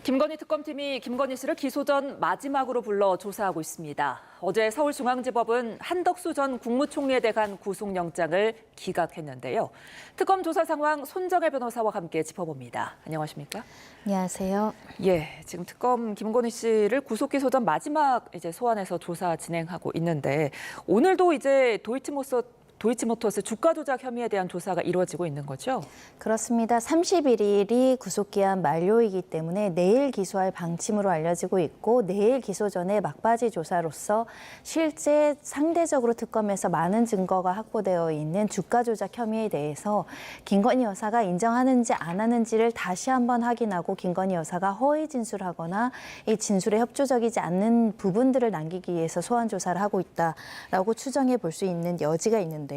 김건희 특검팀이 김건희 씨를 기소 전 마지막으로 불러 조사하고 있습니다. 어제 서울중앙지법은 한덕수 전 국무총리에 대한 구속영장을 기각했는데요. 특검 조사 상황 손정혜 변호사와 함께 짚어봅니다. 안녕하십니까? 안녕하세요. 지금 특검 김건희 씨를 구속 기소 전 마지막 소환해서 조사 진행하고 있는데 오늘도 도이치모터스 주가 조작 혐의에 대한 조사가 이루어지고 있는 거죠? 그렇습니다. 31일이 구속기한 만료이기 때문에 내일 기소할 방침으로 알려지고 있고 내일 기소 전에 막바지 조사로서 실제 상대적으로 특검에서 많은 증거가 확보되어 있는 주가 조작 혐의에 대해서 김건희 여사가 인정하는지 안 하는지를 다시 한번 확인하고 김건희 여사가 허위 진술하거나 이 진술에 협조적이지 않는 부분들을 남기기 위해서 소환 조사를 하고 있다라고 추정해 볼 수 있는 여지가 있는데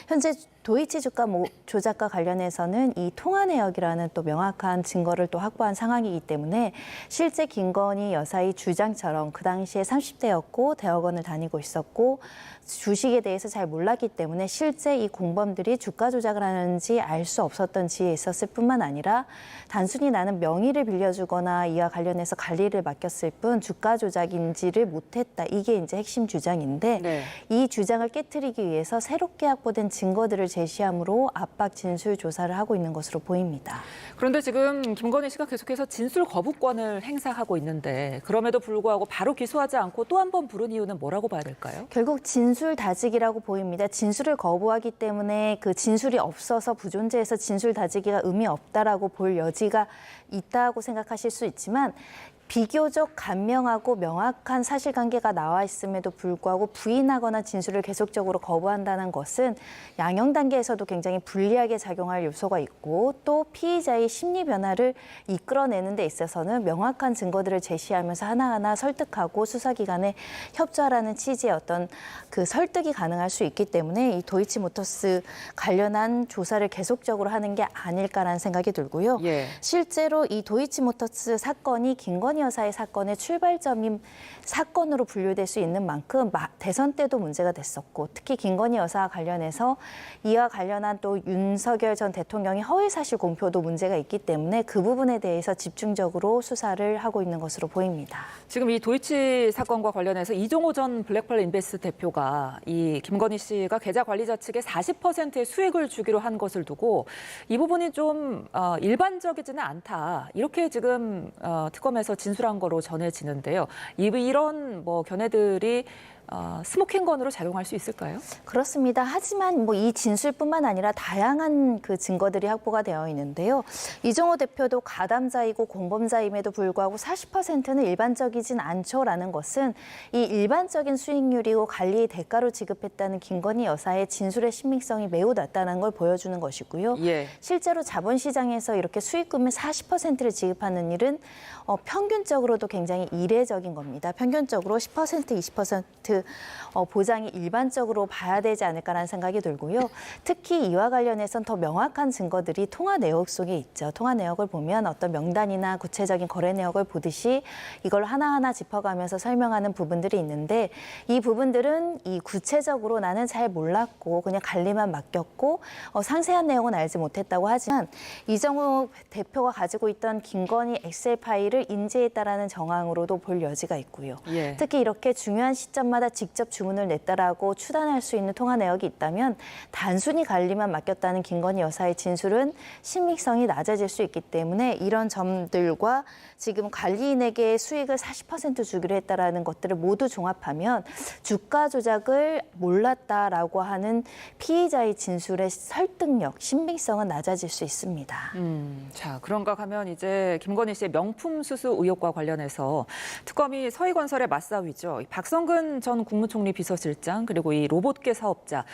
현재 도이치 주가 조작과 관련해서는 이 통화 내역이라는 또 명확한 증거를 또 확보한 상황이기 때문에 실제 김건희 여사의 주장처럼 그 당시에 30대였고 대학원을 다니고 있었고 주식에 대해서 잘 몰랐기 때문에 실제 이 공범들이 주가 조작을 하는지 알 수 없었던 지에 있었을 뿐만 아니라 단순히 나는 명의를 빌려주거나 이와 관련해서 관리를 맡겼을 뿐 주가 조작인지를 못했다. 이게 이제 핵심 주장인데 이 주장을 깨트리기 위해서 새롭게 확보된 증거들을 제시함으로 압박 진술 조사를 하고 있는 것으로 보입니다. 그런데 지금 김건희 씨가 계속해서 진술 거부권을 행사하고 있는데 그럼에도 불구하고 바로 기소하지 않고 또 한 번 부른 이유는 뭐라고 봐야 될까요? 결국 진술 다지기라고 보입니다. 진술을 거부하기 때문에 그 진술이 없어서 부존재해서 진술 다지기가 의미 없다라고 볼 여지가 있다고 생각하실 수 있지만 비교적 간명하고 명확한 사실관계가 나와 있음에도 불구하고 부인하거나 진술을 계속적으로 거부한다는 것은 양형 단계에서도 굉장히 불리하게 작용할 요소가 있고 또 피의자의 심리 변화를 이끌어내는 데 있어서는 명확한 증거들을 제시하면서 하나하나 설득하고 수사기관에 협조하라는 취지의 어떤 그 설득이 가능할 수 있기 때문에 이 도이치모터스 관련한 조사를 계속적으로 하는 게 아닐까라는 생각이 들고요. 실제로 이 도이치모터스 사건이 김건희 여사의 사건의 출발점인 사건으로 분류될 수 있는 만큼 대선 때도 문제가 됐었고 특히 김건희 여사와 관련해서 이와 관련한 또 윤석열 전 대통령의 허위사실 공표도 문제가 있기 때문에 그 부분에 대해서 집중적으로 수사를 하고 있는 것으로 보입니다. 지금 이 도이치 사건과 관련해서 이종호 전 블랙펄 인베스트 대표가 이 김건희 씨가 계좌 관리자 측에 40%의 수익을 주기로 한 것을 두고 이 부분이 좀 일반적이지는 않다. 이렇게 지금 특검에서 진술한 거로 전해지는데요. 이런 견해들이 스모킹건으로 작용할 수 있을까요? 그렇습니다. 하지만 이 진술뿐만 아니라 다양한 그 증거들이 확보가 되어 있는데요. 이종호 대표도 가담자이고 공범자임에도 불구하고 40%는 일반적이진 않죠라는 것은 이 일반적인 수익률이고 관리의 대가로 지급했다는 김건희 여사의 진술의 신빙성이 매우 낮다는 걸 보여주는 것이고요. 실제로 자본시장에서 이렇게 수익금의 40%를 지급하는 일은 평균적으로도 굉장히 이례적인 겁니다. 평균적으로 10%, 20% 보장이 일반적으로 봐야 되지 않을까라는 생각이 들고요. 특히 이와 관련해서는 더 명확한 증거들이 통화 내역 속에 있죠. 통화 내역을 보면 어떤 명단이나 구체적인 거래 내역을 보듯이 이걸 하나하나 짚어가면서 설명하는 부분들이 있는데 이 부분들은 이 구체적으로 나는 잘 몰랐고 그냥 관리만 맡겼고 상세한 내용은 알지 못했다고 하지만 이종호 대표가 가지고 있던 김건희 엑셀 파일을 인지했다라는 정황으로도 볼 여지가 있고요. 특히 이렇게 중요한 시점마다 직접 주문을 냈다라고 추단할 수 있는 통화 내역이 있다면 단순히 관리만 맡겼다는 김건희 여사의 진술은 신빙성이 낮아질 수 있기 때문에 이런 점들과 지금 관리인에게 수익을 40% 주기로 했다라는 것들을 모두 종합하면 주가 조작을 몰랐다라고 하는 피의자의 진술의 설득력, 신빙성은 낮아질 수 있습니다. 자, 그런가 하면 이제 김건희 씨의 명품 수수 의혹과 관련해서 특검이 서희건설의 맞사위죠. 박성근 전 국무총리 비서실장 그리고 이 로봇계 사업자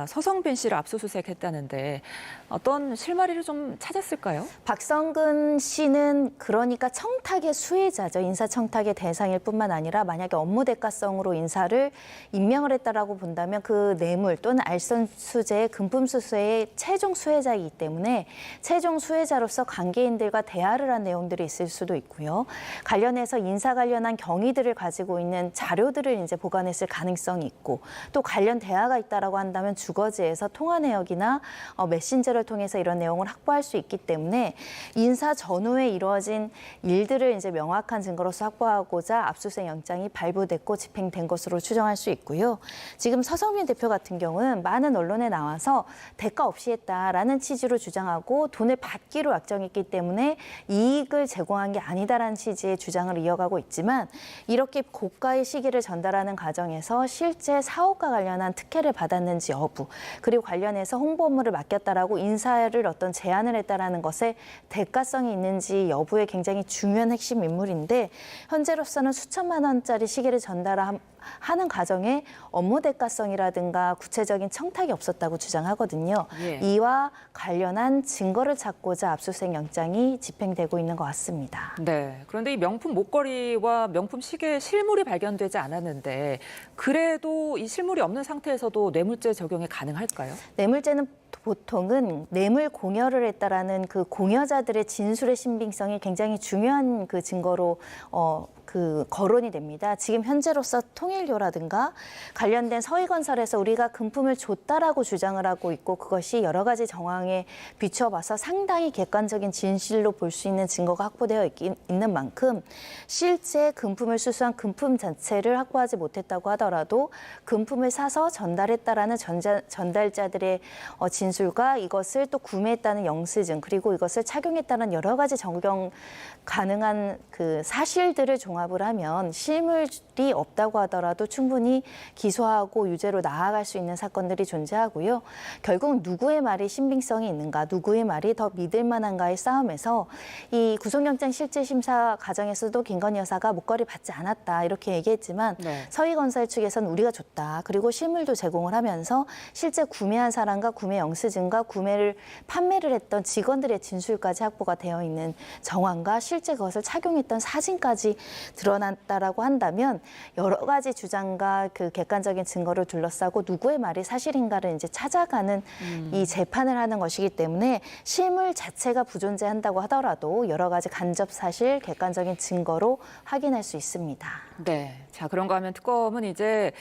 서성빈 씨를 압수수색했다는데 어떤 실마리를 좀 찾았을까요? 박성근 씨는 그러니까 청탁의 수혜자죠. 인사청탁의 대상일 뿐만 아니라 만약에 업무 대가성으로 인사를 임명을 했다라고 본다면 그 뇌물 또는 알선수재의 금품수수의 최종 수혜자이기 때문에 최종 수혜자로서 관계인들과 대화를 한 내용들이 있을 수도 있고요. 관련해서 인사 관련한 경위들을 가지고 있는 자료들을 이제 보관했을 가능성이 있고 또 관련 대화가 있다라고 한다면 주거지에서 통화 내역이나 메신저를 통해서 이런 내용을 확보할 수 있기 때문에 인사 전후에 이루어진 일들을 이제 명확한 증거로서 확보하고자 압수수색 영장이 발부됐고 집행된 것으로 추정할 수 있고요. 지금 서성민 대표 같은 경우는 많은 언론에 나와서 대가 없이 했다라는 취지로 주장하고 돈을 받기로 약정했기 때문에 이익을 제공한 게 아니다라는 취지의 주장을 이어가고 있지만 이렇게 고가의 시기를 전달하는 과정에서 실제 사업과 관련한 특혜를 받았는지 여부 그리고 관련해서 홍보 업무를 맡겼다라고 인사를 어떤 제안을 했다라는 것에 대가성이 있는지 여부에 굉장히 중요한 핵심 인물인데 현재로서는 수천만 원짜리 시기를 전달하는 과정에 업무 대가성이라든가 구체적인 청탁이 없었다고 주장하거든요. 예. 이와 관련한 증거를 찾고자 압수수색 영장이 집행되고 있는 것 같습니다. 네. 그런데 이 명품 목걸이와 명품 시계에 실물이 발견되지 않았는데 그래도 이 실물이 없는 상태에서도 뇌물죄 적용이 가능할까요? 뇌물죄는 보통은 뇌물 공여를 했다라는 그 공여자들의 진술의 신빙성이 굉장히 중요한 그 증거로 거론이 됩니다. 지금 현재로서 통일료라든가 관련된 서희건설에서 우리가 금품을 줬다라고 주장을 하고 있고 그것이 여러 가지 정황에 비춰봐서 상당히 객관적인 진실로 볼 수 있는 증거가 확보되어 있는 만큼 실제 금품을 수수한 금품 자체를 확보하지 못했다고 하더라도 금품을 사서 전달했다라는 전달자들의 진술과 이것을 또 구매했다는 영수증 그리고 이것을 착용했다는 여러 가지 적용 가능한 그 사실들을 종합을 하면 실물이 없다고 하더라도 충분히 기소하고 유죄로 나아갈 수 있는 사건들이 존재하고요. 결국 누구의 말이 신빙성이 있는가, 누구의 말이 더 믿을 만한가의 싸움에서 이 구속영장 실질심사 과정에서도 김건희 여사가 목걸이 받지 않았다 이렇게 얘기했지만 네. 서희건설 측에서는 우리가 줬다. 그리고 실물도 제공을 하면서 실제 구매한 사람과 구매 영수증과 판매를 했던 직원들의 진술까지 확보가 되어 있는 정황과 실제 그것을 착용했던 사진까지 드러났다라고 한다면 여러 가지 주장과 그 객관적인 증거를 둘러싸고 누구의 말이 사실인가를 이제 찾아가는 이 재판을 하는 것이기 때문에 실물 자체가 부존재한다고 하더라도 여러 가지 간접 사실, 객관적인 증거로 확인할 수 있습니다. 네. 자, 그런가 하면 특검은 이제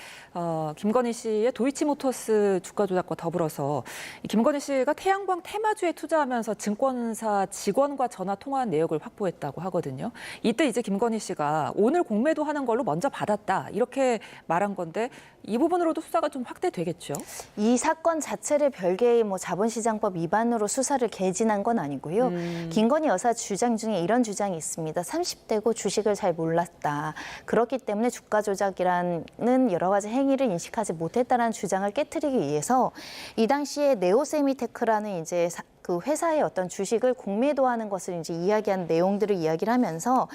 김건희 씨의 도이치모터스 주가 조작과 더불어서 이 김건희 씨가 태양광 테마주에 투자하면서 증권사 직원과 전화 통화한 내역을 확보했다고 하거든요. 이때 이제 김건희 씨가 오늘 공매도 하는 걸로 먼저 받았다 이렇게 말한 건데 이 부분으로도 수사가 좀 확대되겠죠. 이 사건 자체를 별개의 자본시장법 위반으로 수사를 개진한 건 아니고요. 김건희 여사 주장 중에 이런 주장이 있습니다. 30대고 주식을 잘 몰랐다. 그렇기 때문에 주가 조작이라는 여러 가지 행위를 인식하지 못했다는 주장을 깨트리기 위해서 이 당시에 네오세미테크라는 이제 그 회사의 어떤 주식을 공매도하는 것을 이제 이야기한 내용들을 이야기를 하면서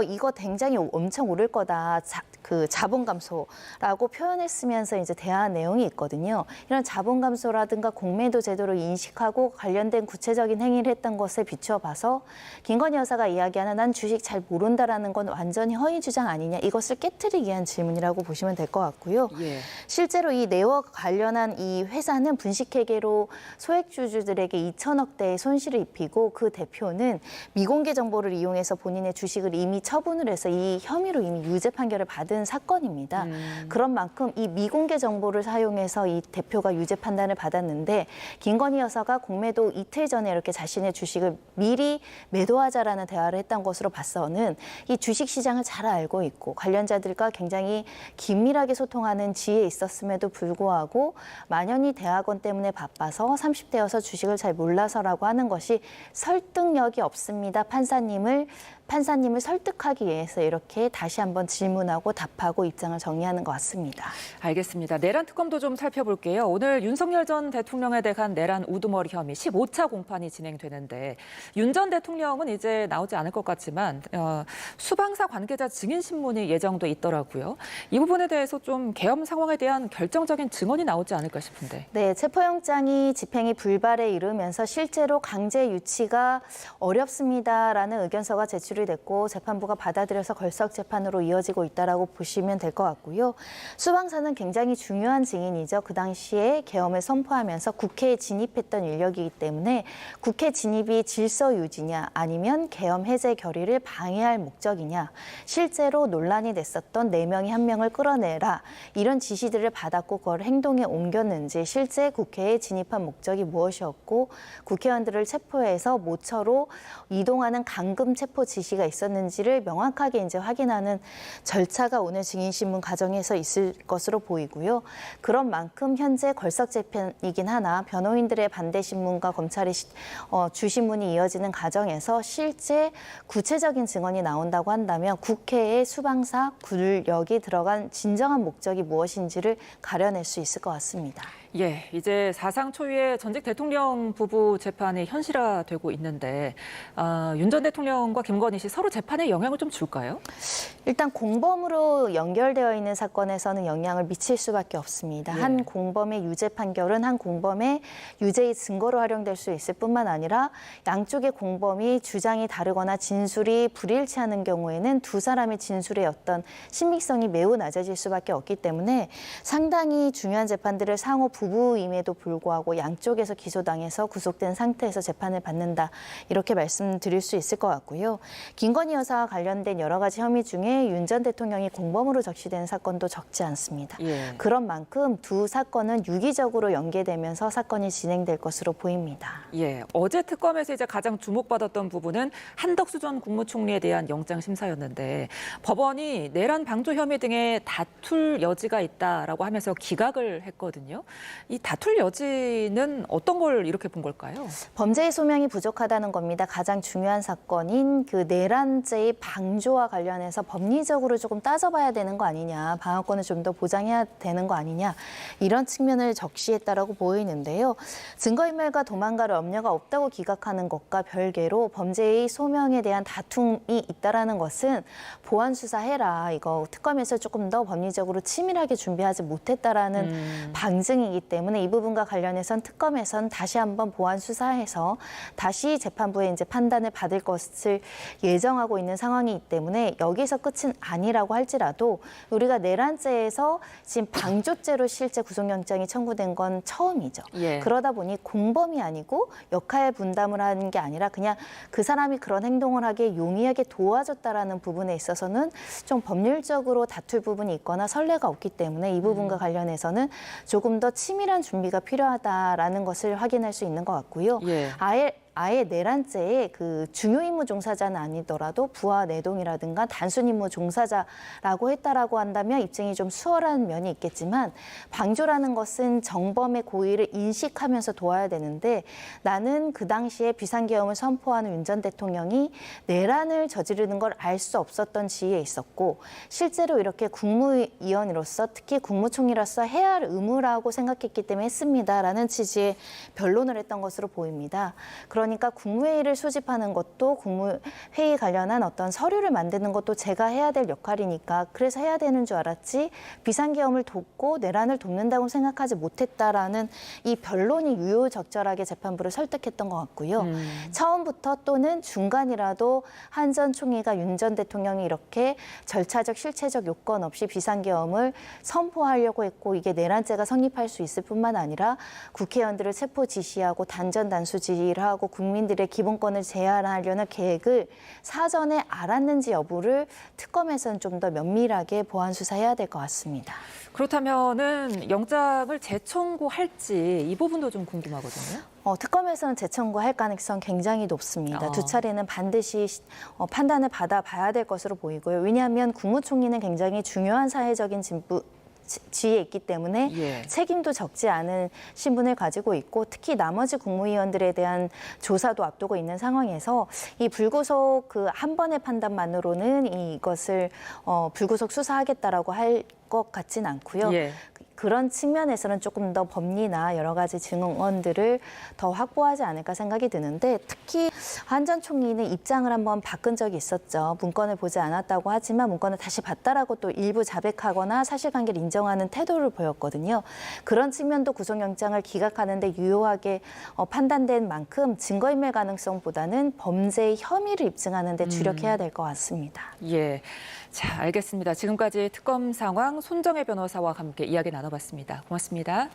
이거 굉장히 엄청 오를 거다. 그 자본 감소라고 표현했으면서 이제 대화한 내용이 있거든요. 이런 자본 감소라든가 공매도 제도를 인식하고 관련된 구체적인 행위를 했던 것에 비춰봐서 김건희 여사가 이야기하는 난 주식 잘 모른다라는 건 완전히 허위 주장 아니냐 이것을 깨트리기 위한 질문이라고 보시면 될 것 같고요. 예. 실제로 이 네오와 관련한 이 회사는 분식회계로 소액주주들에게 2천억대의 손실을 입히고 그 대표는 미공개 정보를 이용해서 본인의 주식을 이미 처분을 해서 이 혐의로 이미 유죄 판결을 받은 사건입니다. 그런 만큼 이 미공개 정보를 사용해서 이 대표가 유죄 판단을 받았는데 김건희 여사가 공매도 이틀 전에 이렇게 자신의 주식을 미리 매도하자라는 대화를 했던 것으로 봐서는 이 주식시장을 잘 알고 있고 관련자들과 굉장히 긴밀하게 소통하는 지혜에 있었음에도 불구하고 만연히 대학원 때문에 바빠서 30대여서 주식을 잘 몰라서라고 하는 것이 설득력이 없습니다. 판사님을 설득하기 위해서 이렇게 다시 한번 질문하고 답하고 입장을 정리하는 것 같습니다. 알겠습니다. 내란 특검도 좀 살펴볼게요. 오늘 윤석열 전 대통령에 대한 내란 우두머리 혐의 15차 공판이 진행되는데 윤 전 대통령은 이제 나오지 않을 것 같지만 수방사 관계자 증인 신문이 예정돼 있더라고요. 이 부분에 대해서 좀 계엄 상황에 대한 결정적인 증언이 나오지 않을까 싶은데. 네, 체포영장이 집행이 불발에 이르면서 실제로 강제 유치가 어렵습니다라는 의견서가 제출 제출이 됐고 재판부가 받아들여서 걸석 재판으로 이어지고 있다라고 보시면 될 것 같고요. 수방사는 굉장히 중요한 증인이죠. 그 당시에 계엄을 선포하면서 국회에 진입했던 인력이기 때문에 국회 진입이 질서 유지냐 아니면 계엄 해제 결의를 방해할 목적이냐, 실제로 논란이 됐었던 4명이 1명을 끌어내라 이런 지시들을 받았고 그걸 행동에 옮겼는지, 실제 국회에 진입한 목적이 무엇이었고 국회의원들을 체포해서 모처로 이동하는 감금 체포 지시가 있었는지를 명확하게 이제 확인하는 절차가 오늘 증인신문 과정에서 있을 것으로 보이고요. 그런 만큼 현재 걸석 재판이긴 하나 변호인들의 반대 신문과 검찰의 주신문이 이어지는 과정에서 실제 구체적인 증언이 나온다고 한다면 국회의 수방사 굴력이 들어간 진정한 목적이 무엇인지를 가려낼 수 있을 것 같습니다. 예, 이제 사상 초유의 전직 대통령 부부 재판이 현실화되고 있는데 윤 전 대통령과 김건희 씨 서로 재판에 영향을 좀 줄까요? 일단 공범으로 연결되어 있는 사건에서는 영향을 미칠 수밖에 없습니다. 예. 한 공범의 유죄 판결은 한 공범의 유죄의 증거로 활용될 수 있을 뿐만 아니라 양쪽의 공범이 주장이 다르거나 진술이 불일치하는 경우에는 두 사람의 진술의 어떤 신빙성이 매우 낮아질 수밖에 없기 때문에 상당히 중요한 재판들을 상호 부부임에도 불구하고 양쪽에서 기소당해서 구속된 상태에서 재판을 받는다, 이렇게 말씀드릴 수 있을 것 같고요. 김건희 여사와 관련된 여러 가지 혐의 중에 윤 전 대통령이 공범으로 적시된 사건도 적지 않습니다. 예. 그런 만큼 두 사건은 유기적으로 연계되면서 사건이 진행될 것으로 보입니다. 예, 어제 특검에서 이제 가장 주목받았던 부분은 한덕수 전 국무총리에 대한 영장 심사였는데 법원이 내란 방조 혐의 등의 다툴 여지가 있다라고 하면서 기각을 했거든요. 이 다툴 여지는 어떤 걸 이렇게 본 걸까요? 범죄의 소명이 부족하다는 겁니다. 가장 중요한 사건인 그 내란죄의 방조와 관련해서 법리적으로 조금 따져봐야 되는 거 아니냐, 방어권을 좀 더 보장해야 되는 거 아니냐, 이런 측면을 적시했다라고 보이는데요. 증거인멸과 도망갈 염려가 없다고 기각하는 것과 별개로 범죄의 소명에 대한 다툼이 있다라는 것은 보완 수사해라, 이거 특검에서 조금 더 법리적으로 치밀하게 준비하지 못했다라는 방증이기 때문에 이 부분과 관련해선 특검에선 다시 한번 보완 수사해서 다시 재판부에 이제 판단을 받을 것을 예정하고 있는 상황이기 때문에 여기서 끝은 아니라고 할지라도 우리가 내란죄에서 지금 방조죄로 실제 구속영장이 청구된 건 처음이죠. 예. 그러다 보니 공범이 아니고 역할 분담을 하는 게 아니라 그냥 그 사람이 그런 행동을 하기에 용이하게 도와줬다라는 부분에 있어서는 좀 법률적으로 다툴 부분이 있거나 선례가 없기 때문에 이 부분과 관련해서는 조금 더 치밀한 준비가 필요하다라는 것을 확인할 수 있는 것 같고요. 예. 아예 내란죄에 그 중요 임무 종사자는 아니더라도 부하 내동이라든가 단순 임무 종사자라고 했다라고 한다면 입증이 좀 수월한 면이 있겠지만 방조라는 것은 정범의 고의를 인식하면서 도와야 되는데 나는 그 당시에 비상계엄을 선포하는 윤 전 대통령이 내란을 저지르는 걸 알 수 없었던 지위에 있었고 실제로 이렇게 국무위원으로서 특히 국무총리로서 해야 할 의무라고 생각했기 때문에 했습니다라는 취지의 변론을 했던 것으로 보입니다. 그러니까 국무회의를 소집하는 것도 국무회의 관련한 어떤 서류를 만드는 것도 제가 해야 될 역할이니까 그래서 해야 되는 줄 알았지 비상계엄을 돕고 내란을 돕는다고 생각하지 못했다라는 이 변론이 유효적절하게 재판부를 설득했던 것 같고요. 처음부터 또는 중간이라도 한 전 총리가 윤 전 대통령이 이렇게 절차적 실체적 요건 없이 비상계엄을 선포하려고 했고 이게 내란죄가 성립할 수 있을 뿐만 아니라 국회의원들을 체포 지시하고 단전 단수 지휘를 하고 국민들의 기본권을 제한하려는 계획을 사전에 알았는지 여부를 특검에서는 좀 더 면밀하게 보완 수사해야 될 것 같습니다. 그렇다면은 영장을 재청구할지 이 부분도 좀 궁금하거든요. 특검에서는 재청구할 가능성 굉장히 높습니다. 두 차례는 반드시 판단을 받아봐야 될 것으로 보이고요. 왜냐하면 국무총리는 굉장히 중요한 사회적인 지위에 있기 때문에 예. 책임도 적지 않은 신분을 가지고 있고 특히 나머지 국무위원들에 대한 조사도 앞두고 있는 상황에서 이 불구속 그 한 번의 판단만으로는 이것을 불구속 수사하겠다라고 할 것 같진 않고요. 예. 그런 측면에서는 조금 더 법리나 여러 가지 증언들을 더 확보하지 않을까 생각이 드는데 특히 한 전 총리는 입장을 한번 바꾼 적이 있었죠. 문건을 보지 않았다고 하지만 문건을 다시 봤다라고 또 일부 자백하거나 사실관계를 인정하는 태도를 보였거든요. 그런 측면도 구속영장을 기각하는 데 유효하게 판단된 만큼 증거인멸 가능성보다는 범죄의 혐의를 입증하는 데 주력해야 될 것 같습니다. 예. 자, 알겠습니다. 지금까지 특검 상황 손정혜 변호사와 함께 이야기 나눠봤습니다. 고맙습니다.